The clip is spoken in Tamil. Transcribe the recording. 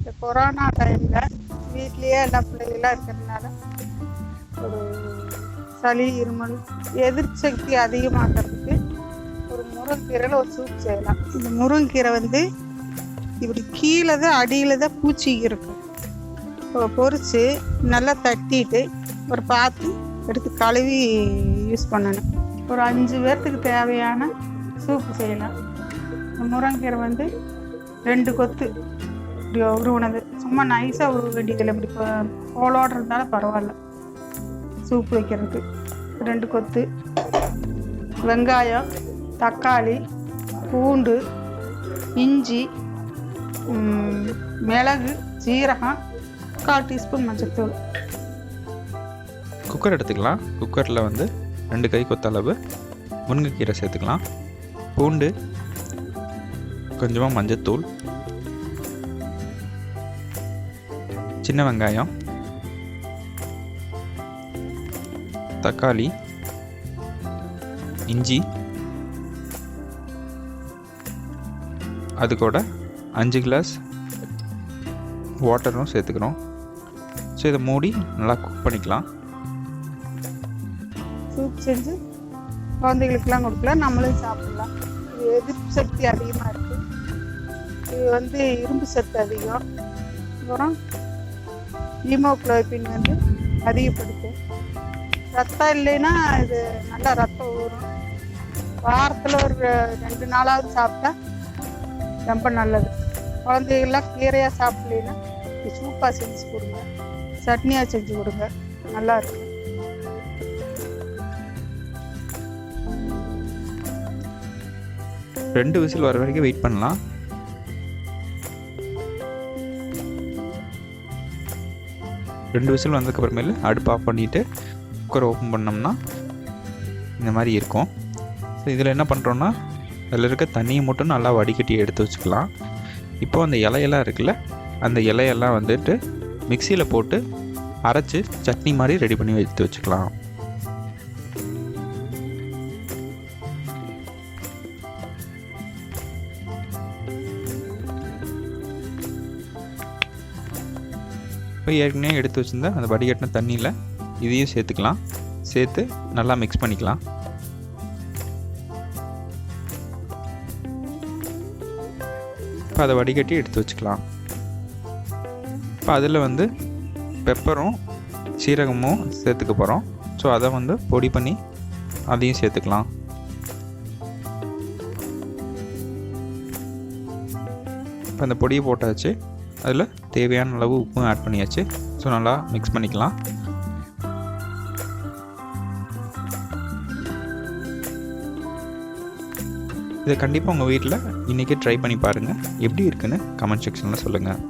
இந்த கொரோனா டைமில் வீட்லேயே எல்லா பிள்ளைகளாம் இருக்கிறதுனால ஒரு சளி இருமல் எதிர்ப்பு சக்தி அதிகமாகிறதுக்கு ஒரு முருங்கீரையில் ஒரு சூப் செய்யலாம். இந்த முருங்கீரை வந்து இப்படி கீழே தான் அடியில் தான் பூச்சி இருக்கும். பொரித்து நல்லா தட்டிட்டு ஒரு பார்த்து எடுத்து கழுவி யூஸ் பண்ணணும். ஒரு 5 பேர்த்துக்கு தேவையான சூப்பு செய்யலாம். இந்த முருங்கீரை வந்து 2 கொத்து இப்படி உருவனது, சும்மா நைஸாக உருவ வேண்டியதில்லை. இப்படி கோலோடு இருந்தாலும் பரவாயில்ல. சூப்பு வைக்கிறதுக்கு 2 கொத்து வெங்காயம், தக்காளி, பூண்டு, இஞ்சி, மிளகு, சீரகம், 1/4 டீஸ்பூன் மஞ்சள்தூள். குக்கர் எடுத்துக்கலாம். குக்கரில் வந்து 2 கை கொத்தளவு முருங்கைக்கீரை சேர்த்துக்கலாம். பூண்டு, கொஞ்சமாக மஞ்சத்தூள், சின்ன வெங்காயம், தக்காளி, இஞ்சி, அது கூட 5 கிளாஸ் வாட்டரும் சேர்த்துக்கிறோம். ஸோ இதை மூடி நல்லா குக் பண்ணிக்கலாம். சூப் செஞ்சு குழந்தைகளுக்கெல்லாம் கொடுக்கலாம், நம்மளும் சாப்பிடலாம். இது எதிர்ப்பு சக்தி அதிகமாக இருக்குது. இது வந்து இரும்பு சத்து அதிகம். அப்புறம் ஹீமோகுளோபின் வந்து அதிகப்படுத்தும். ரத்தம் இல்லைன்னா இது நல்லா ரத்தம் ஊறும். வாரத்தில் ஒரு 2 நாளாவது சாப்பிட்டா ரொம்ப நல்லது. குழந்தைகள்லாம் கீரையாக சாப்பிட்லன்னா சூப்பாக செஞ்சு கொடுங்க, சட்னியாக செஞ்சு கொடுங்க, நல்லா இருக்கும். ரெண்டு விசில் வர வரைக்கும் வெயிட் பண்ணலாம். ரெண்டு விசில் வந்ததுக்கப்புறமேல அடுப்பு ஆஃப் பண்ணிவிட்டு குக்கரை ஓப்பன் பண்ணோம்னா இந்த மாதிரி இருக்கும். ஸோ இதில் என்ன பண்ணுறோன்னா அதில் இருக்க தண்ணியை மட்டும் நல்லா வடிகட்டி எடுத்து வச்சுக்கலாம். இப்போது அந்த இலையெல்லாம் இருக்குல்ல, அந்த இலையெல்லாம் வந்துட்டு மிக்சியில் போட்டு அரைச்சி சட்னி மாதிரி ரெடி பண்ணி எடுத்து வச்சுக்கலாம். இப்போ ஏற்கனவே எடுத்து வச்சுருந்தா அந்த வடிகட்டின தண்ணியில் இதையும் சேர்த்துக்கலாம். சேர்த்து நல்லா மிக்ஸ் பண்ணிக்கலாம். இப்போ அதை வடிகட்டி எடுத்து வச்சுக்கலாம். இப்போ அதில் வந்து பெப்பரும் சீரகமும் சேர்த்துக்க போகிறோம். ஸோ அதை வந்து பொடி பண்ணி அதையும் சேர்த்துக்கலாம். இப்போ அந்த பொடியை போட்டாச்சு. அதில் தேவையான அளவு உப்பும் ஆட் பண்ணியாச்சு. ஸோ நல்லா மிக்ஸ் பண்ணிக்கலாம். இதை கண்டிப்பாக உங்கள் வீட்டில் இன்றைக்கி ட்ரை பண்ணி பாருங்கள். எப்படி இருக்குன்னு கமெண்ட் செக்ஷனில் சொல்லுங்கள்.